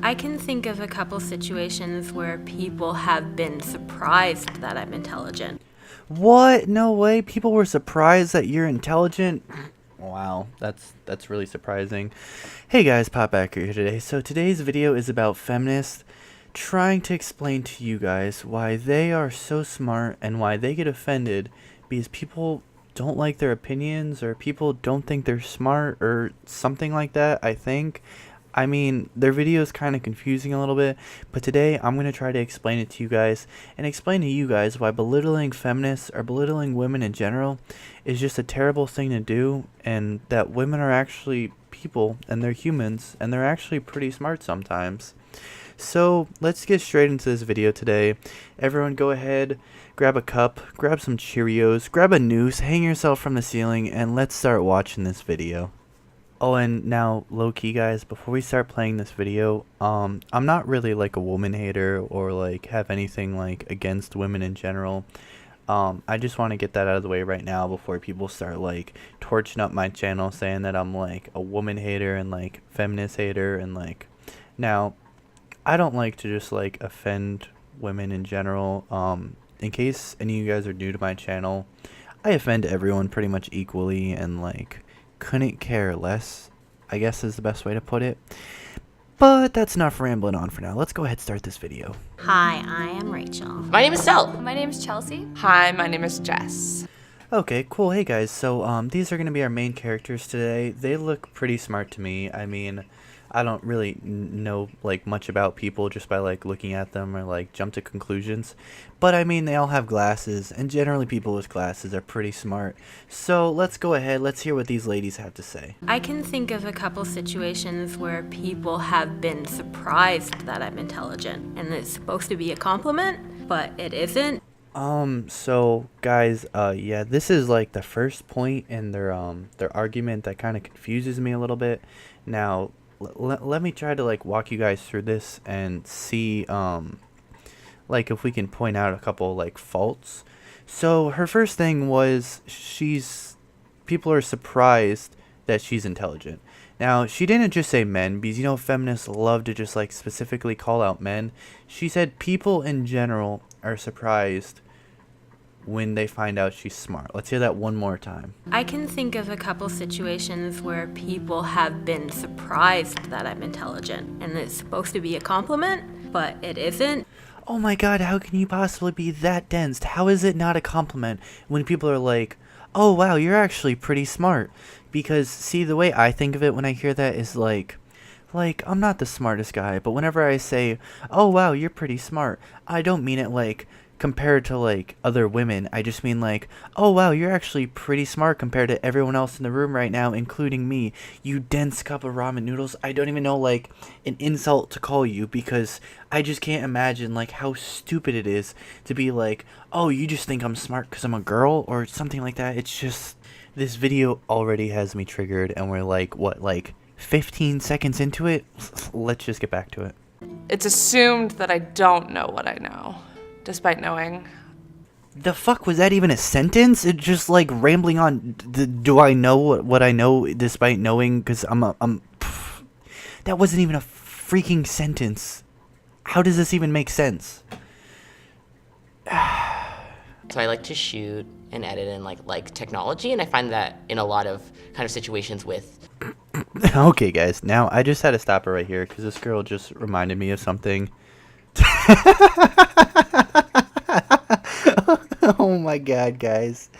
I can think of a couple situations where people have been surprised that I'm intelligent. What? No way. People were surprised that you're intelligent. Wow, that's really surprising. Hey guys, Pop Backer here today. So today's video is about feminists trying to explain to you guys why they are so smart and why they get offended because people don't like their opinions or people don't think they're smart or something like that, I think. I mean, their video is kind of confusing a little bit, but today I'm going to try to explain it to you guys and explain to you guys why belittling feminists or belittling women in general is just a terrible thing to do, and that women are actually people and they're humans and they're actually pretty smart sometimes. So let's get straight into this video today. Everyone go ahead, grab a cup, grab some Cheerios, grab a noose, hang yourself from the ceiling, and let's start watching this video. Oh, and now, low-key guys, before we start playing this video, I'm not really like a woman hater or like have anything like against women in general. I just want to get that out of the way right now before people start like torching up my channel saying that I'm like a woman hater and like feminist hater and like, now, I don't like to just like offend women in general. In case any of you guys are new to my channel, I offend everyone pretty much equally and like couldn't care less, I guess is the best way to put it. But that's enough rambling on for now. Let's go ahead and start this video. Hi, I am Rachel. My name is Sel. My name is Chelsea. Hi, my name is Jess. Okay, cool. Hey guys, so these are going to be our main characters today. They look pretty smart to me. I mean, I don't really know like much about people just by like looking at them or like jump to conclusions. But I mean, they all have glasses, and generally people with glasses are pretty smart. So let's go ahead, let's hear what these ladies have to say. I can think of a couple situations where people have been surprised that I'm intelligent, and it's supposed to be a compliment, but it isn't. So guys, yeah, this is like the first point in their argument that kind of confuses me a little bit. Now, let me try to like walk you guys through this and see like if we can point out a couple like faults. So her first thing was people are surprised that she's intelligent. Now, she didn't just say men, because you know feminists love to just like specifically call out men. She said people in general are surprised when they find out she's smart. Let's hear that one more time. I can think of a couple situations where people have been surprised that I'm intelligent, and it's supposed to be a compliment, but it isn't. Oh my god, how can you possibly be that dense? How is it not a compliment when people are like, oh wow, you're actually pretty smart? Because, see, the way I think of it when I hear that is like, I'm not the smartest guy, but whenever I say, oh wow, you're pretty smart, I don't mean it like, compared to like other women. I just mean like, oh wow, you're actually pretty smart compared to everyone else in the room right now, including me, you dense cup of ramen noodles. I don't even know like an insult to call you, because I just can't imagine like how stupid it is to be like, oh, you just think I'm smart because I'm a girl or something like that. It's just, this video already has me triggered, and we're like, what, like 15 seconds into it? Let's just get back to it. It's assumed that I don't know what I know, despite knowing. The fuck was that even a sentence? It just like rambling on. Do I know what I know despite knowing? Because that wasn't even a freaking sentence. How does this even make sense? So I like to shoot and edit and like technology, and I find that in a lot of kind of situations with. Okay, guys. Now I just had to stop it right here because this girl just reminded me of something. Oh my god, guys.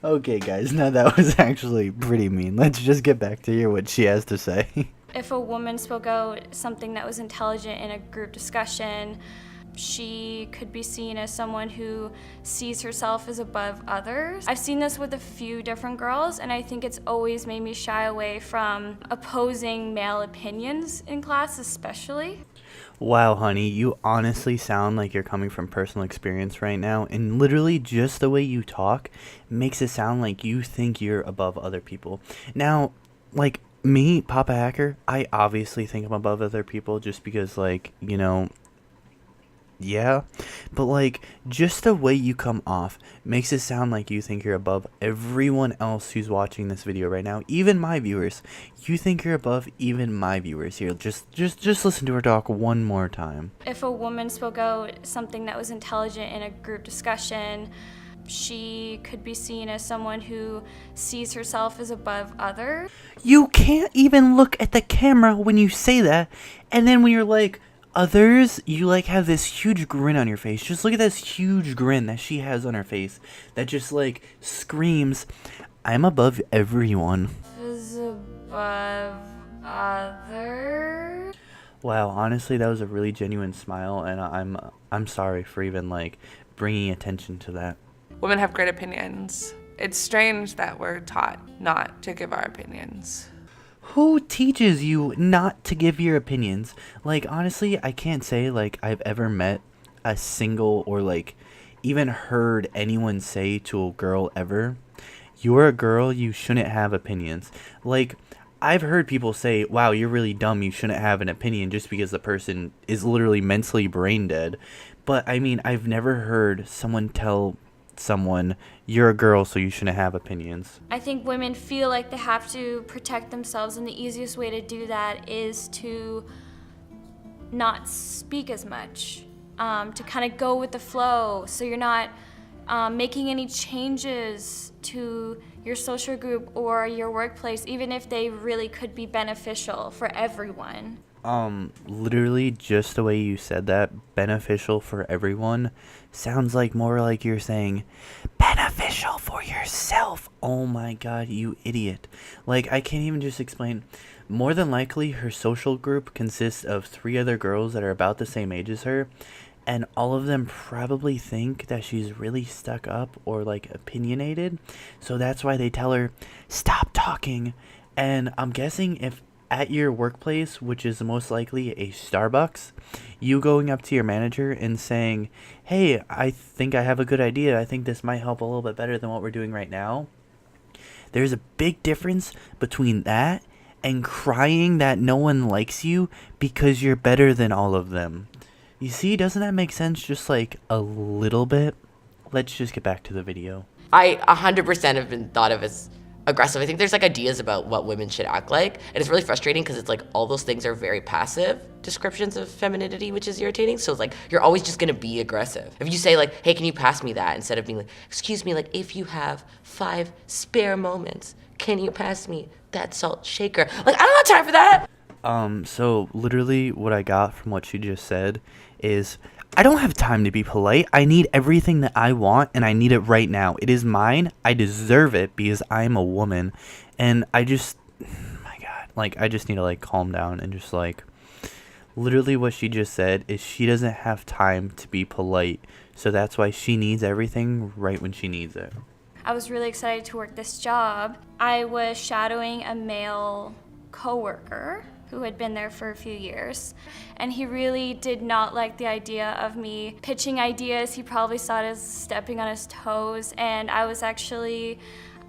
Okay, guys. Now that was actually pretty mean. Let's just get back to hear what she has to say. If a woman spoke out something that was intelligent in a group discussion, she could be seen as someone who sees herself as above others. I've seen this with a few different girls, and I think it's always made me shy away from opposing male opinions in class, especially. Wow, honey, you honestly sound like you're coming from personal experience right now, and literally just the way you talk makes it sound like you think you're above other people. Now, like, me, Papa Hacker, I obviously think I'm above other people just because, like, you know, Yeah, but like just the way you come off makes it sound like you think you're above everyone else who's watching this video right now, even my viewers. You think you're above even my viewers here. Just listen to her talk one more time. If a woman spoke out something that was intelligent in a group discussion, she could be seen as someone who sees herself as above others. You can't even look at the camera when you say that, and then when you're like, others, you like have this huge grin on your face. Just look at this huge grin that she has on her face that just like screams, I'm above everyone. Is above others. Wow, honestly, that was a really genuine smile, and I'm sorry for even like bringing attention to that. Women have great opinions. It's strange that we're taught not to give our opinions. Who teaches you not to give your opinions? Like, honestly, I can't say like I've ever met a single or like even heard anyone say to a girl ever, you're a girl, you shouldn't have opinions. Like, I've heard people say, wow, you're really dumb, you shouldn't have an opinion, just because the person is literally mentally brain dead. But I mean, I've never heard someone tell someone, you're a girl, so you shouldn't have opinions. I think women feel like they have to protect themselves, and the easiest way to do that is to not speak as much, to kind of go with the flow, so you're not making any changes to your social group or your workplace, even if they really could be beneficial for everyone. Literally just the way you said that, beneficial for everyone, sounds like more like you're saying beneficial for yourself. Oh my god, you idiot. Like, I can't even just explain. More than likely, her social group consists of 3 other girls that are about the same age as her, and all of them probably think that she's really stuck up or like opinionated, so that's why they tell her, stop talking. And I'm guessing if at your workplace, which is most likely a Starbucks, you going up to your manager and saying, hey, I think I have a good idea, I think this might help a little bit better than what we're doing right now. There's a big difference between that and crying that no one likes you because you're better than all of them. You see, doesn't that make sense just like a little bit? Let's just get back to the video. I 100% have been thought of as aggressive. I think there's like ideas about what women should act like, and it's really frustrating because it's like all those things are very passive descriptions of femininity, which is irritating. So it's like you're always just gonna be aggressive. If you say like, hey, can you pass me that, instead of being like, excuse me, like if you have 5 spare moments, can you pass me that salt shaker? Like, I don't have time for that. So literally what I got from what she just said is, I don't have time to be polite. I need everything that I want, and I need it right now. It is mine. I deserve it because I'm a woman. And I just, my God, like, I just need to, like, calm down and just, like, literally what she just said is she doesn't have time to be polite. So that's why she needs everything right when she needs it. I was really excited to work this job. I was shadowing a male coworker who had been there for a few years, and he really did not like the idea of me pitching ideas. He probably saw it as stepping on his toes, and I was actually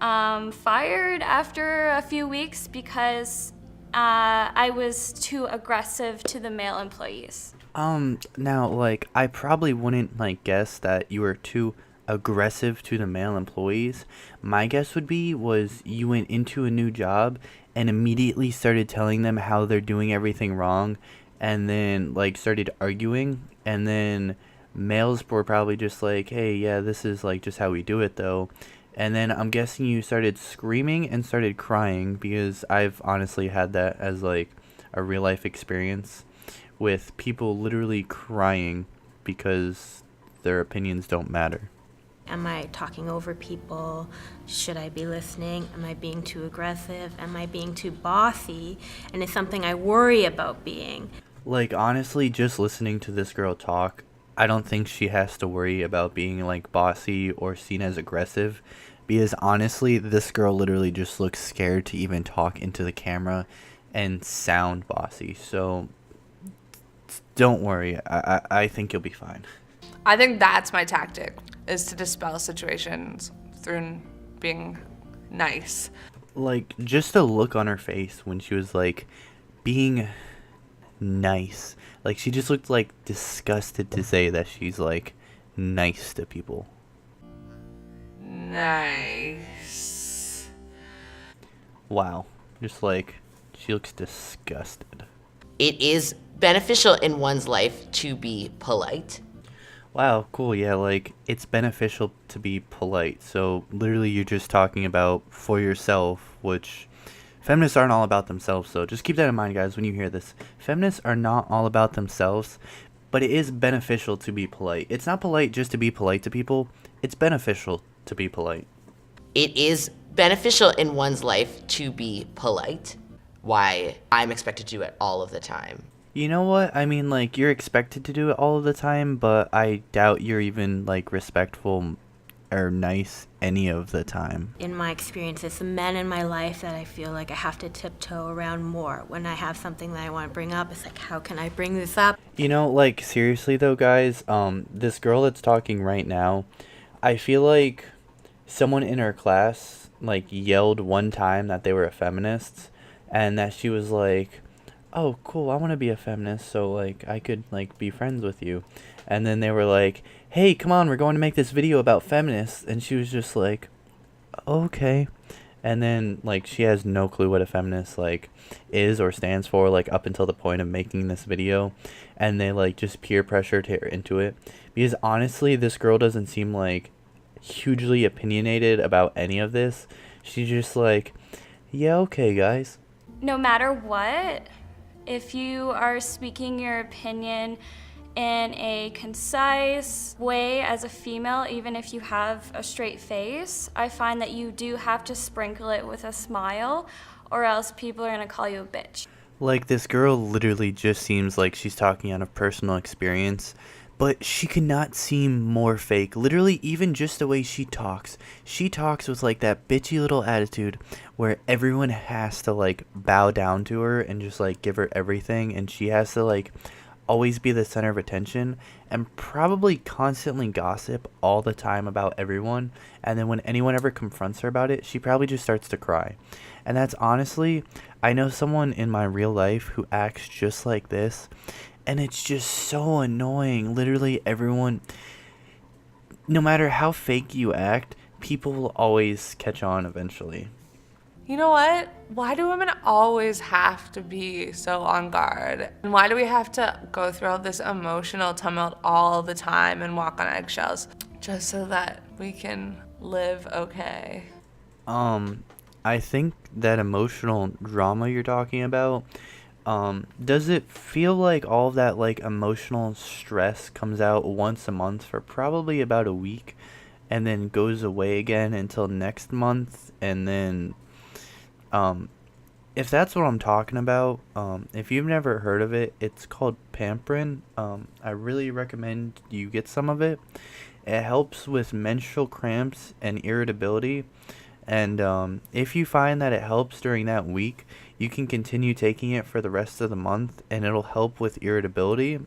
fired after a few weeks because I was too aggressive to the male employees. Now, like, I probably wouldn't, like, guess that you were too aggressive to the male employees. My guess would be was you went into a new job and immediately started telling them how they're doing everything wrong, and then like started arguing, and then males were probably just like, hey, yeah, this is like just how we do it though. And then I'm guessing you started screaming and started crying, because I've honestly had that as like a real life experience with people literally crying because their opinions don't matter. Am I talking over people? Should I be listening? Am I being too aggressive? Am I being too bossy? And it's something I worry about being. Like, honestly, just listening to this girl talk, I don't think she has to worry about being like bossy or seen as aggressive, because honestly, this girl literally just looks scared to even talk into the camera and sound bossy. So don't worry, I think you'll be fine. I think that's my tactic, is to dispel situations through being nice. Like, just the look on her face when she was like being nice. Like, she just looked like disgusted to say that she's like nice to people. Nice. Wow. Just like, she looks disgusted. It is beneficial in one's life to be polite. Wow, cool. Yeah, like, it's beneficial to be polite. So, literally, you're just talking about for yourself, which feminists aren't all about themselves. So, just keep that in mind, guys, when you hear this. Feminists are not all about themselves, but it is beneficial to be polite. It's not polite just to be polite to people, it's beneficial to be polite. It is beneficial in one's life to be polite. Why I'm expected to do it all of the time. You know what? I mean, like, you're expected to do it all of the time, but I doubt you're even, like, respectful or nice any of the time. In my experience, it's the men in my life that I feel like I have to tiptoe around more. When I have something that I want to bring up, it's like, how can I bring this up? You know, like, seriously though, guys, this girl that's talking right now, I feel like someone in her class, like, yelled one time that they were a feminist, and that she was like, oh, cool, I want to be a feminist, so, like, I could, like, be friends with you. And then they were like, hey, come on, we're going to make this video about feminists. And she was just like, okay. And then, like, she has no clue what a feminist, like, is or stands for, like, up until the point of making this video. And they, like, just peer pressured her into it. Because, honestly, this girl doesn't seem, like, hugely opinionated about any of this. She's just like, yeah, okay, guys. No matter what, if you are speaking your opinion in a concise way as a female, even if you have a straight face, I find that you do have to sprinkle it with a smile, or else people are gonna call you a bitch. Like, this girl literally just seems like she's talking out of personal experience, but she could not seem more fake. Literally, even just the way she talks with, like, that bitchy little attitude where everyone has to, like, bow down to her and just, like, give her everything, and she has to, like, always be the center of attention and probably constantly gossip all the time about everyone. And then when anyone ever confronts her about it, she probably just starts to cry. And that's honestly, I know someone in my real life who acts just like this, and it's just so annoying. Literally everyone, no matter how fake you act, people will always catch on eventually. You know what? Why do women always have to be so on guard? And why do we have to go through all this emotional tumult all the time and walk on eggshells just so that we can live okay? I think that emotional drama you're talking about, does it feel like all of that, like, emotional stress comes out once a month for probably about a week and then goes away again until next month? And then if that's what I'm talking about, if you've never heard of it, it's called pampering. I really recommend you get some of it. It helps with menstrual cramps and irritability. And if you find that it helps during that week, you can continue taking it for the rest of the month, and it'll help with irritability.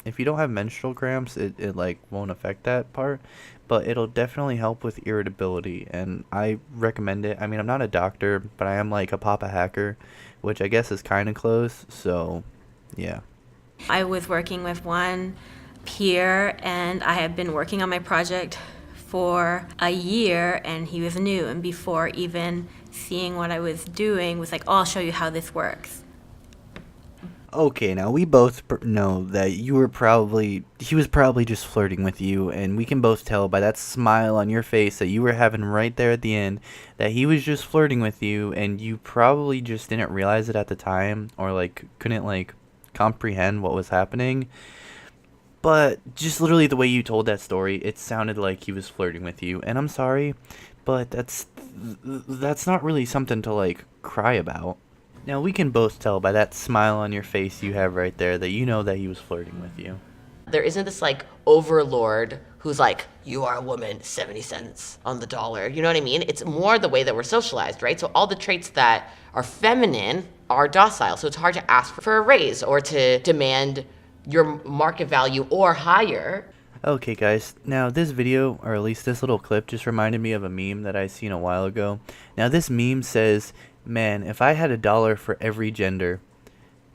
If you don't have menstrual cramps, it like won't affect that part, but it'll definitely help with irritability, and I recommend it. I mean, I'm not a doctor, but I am like a papa hacker, which I guess is kind of close, so yeah. I was working with one peer, and I had been working on my project for a year, and he was new, and before even seeing what I was doing was like, oh, I'll show you how this works. Okay, now we both know that he was probably just flirting with you, and we can both tell by that smile on your face that you were having right there at the end that he was just flirting with you, and you probably just didn't realize it at the time, or like couldn't like comprehend what was happening. But just literally the way you told that story, it sounded like he was flirting with you, and I'm sorry, but that's not really something to like cry about. Now, we can both tell by that smile on your face you have right there that you know that he was flirting with you. There isn't this like overlord who's like, you are a woman, 70 cents on the dollar. You know what I mean? It's more the way that we're socialized, right? So all the traits that are feminine are docile. So it's hard to ask for a raise or to demand your market value or higher. Okay, guys, now this video, or at least this little clip, just reminded me of a meme that I seen a while ago. Now this meme says, man, if I had $1 for every gender,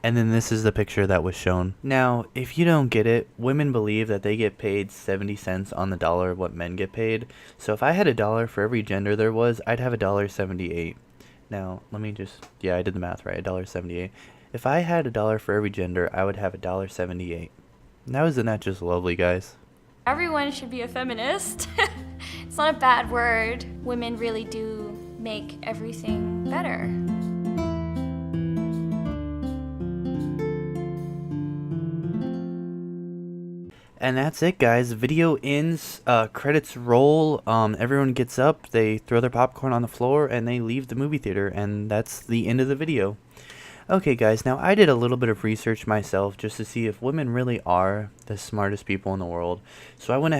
And then this is the picture that was shown. Now, if you don't get it, women believe that they get paid 70 cents on the dollar of what men get paid. So if I had $1 for every gender there was, I'd have $1.78. Now, let me just, yeah, I did the math right, $1.78. If I had $1 for every gender, I would have $1.78. Now isn't that just lovely, guys? Everyone should be a feminist. It's not a bad word. Women really do make everything better. And that's it, guys. Video ends, credits roll, everyone gets up, they throw their popcorn on the floor, and they leave the movie theater, and that's the end of the video. Okay, guys, now I did a little bit of research myself just to see if women really are the smartest people in the world. So I went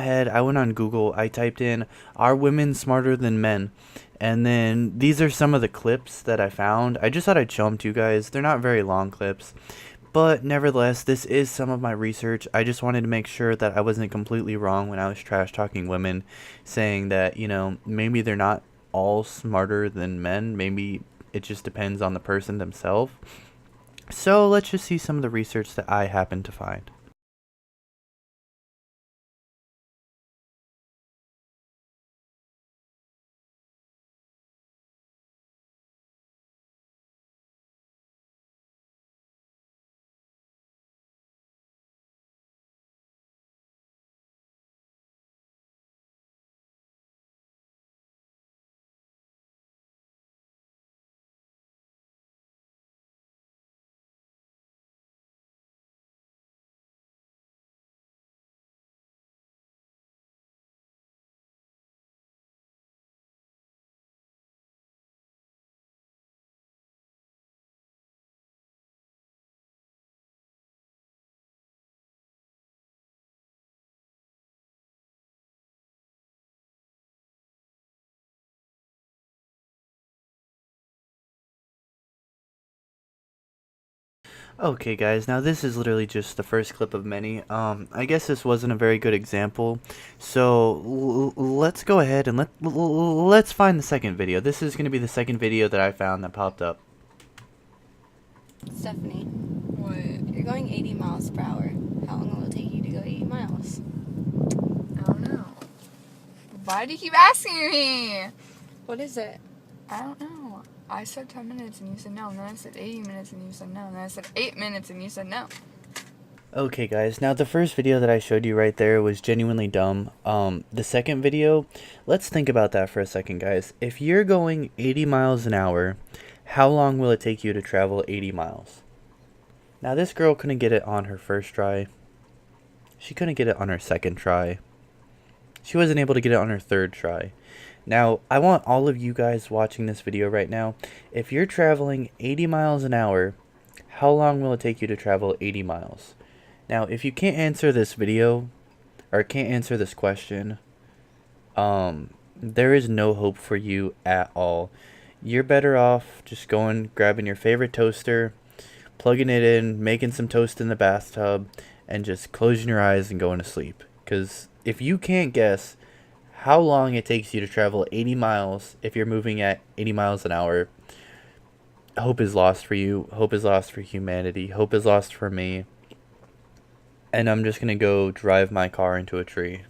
on Google, I typed in, "Are women smarter than men?" And then these are some of the clips that I found. I just thought I'd show them to you guys. They're not very long clips. But nevertheless, this is some of my research. I just wanted to make sure that I wasn't completely wrong when I was trash talking women, saying that, you know, maybe they're not all smarter than men. Maybe it just depends on the person themselves. So let's just see some of the research that I happened to find. Okay, guys, now this is literally just the first clip of many. I guess this wasn't a very good example, so let's go ahead and let's find the second video. This is going to be the second video that I found that popped up. Stephanie, What? you're going 80 miles per hour. How long will it take you to go 80 miles? I don't know. Why do you keep asking me? What is it? I don't know. I said 10 minutes and you said no, and then I said 80 minutes and you said no, and then I said 8 minutes and you said no. Okay, guys, now the first video that I showed you right there was genuinely dumb. The second video, let's think about that for a second, guys. If you're going 80 miles an hour, how long will it take you to travel 80 miles? Now, this girl couldn't get it on her first try. She couldn't get it on her second try. She wasn't able to get it on her third try. Now, I want all of you guys watching this video right now, if you're traveling 80 miles an hour, how long will it take you to travel 80 miles? Now, if you can't answer this video, or can't answer this question, there is no hope for you at all. You're better off just going, grabbing your favorite toaster, plugging it in, making some toast in the bathtub, and just closing your eyes and going to sleep. Because if you can't guess how long it takes you to travel 80 miles if you're moving at 80 miles an hour, hope is lost for you. Hope is lost for humanity. Hope is lost for me. And I'm just going to go drive my car into a tree.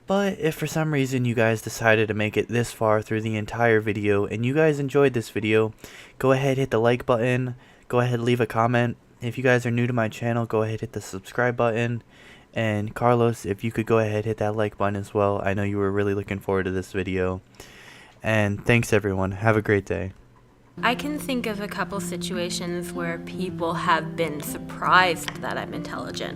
But if for some reason you guys decided to make it this far through the entire video and you guys enjoyed this video, go ahead, hit the like button. Go ahead, leave a comment. If you guys are new to my channel, go ahead, hit the subscribe button. And Carlos, if you could go ahead, hit that like button as well. I know you were really looking forward to this video. And thanks, everyone. Have a great day. I can think of a couple situations where people have been surprised that I'm intelligent.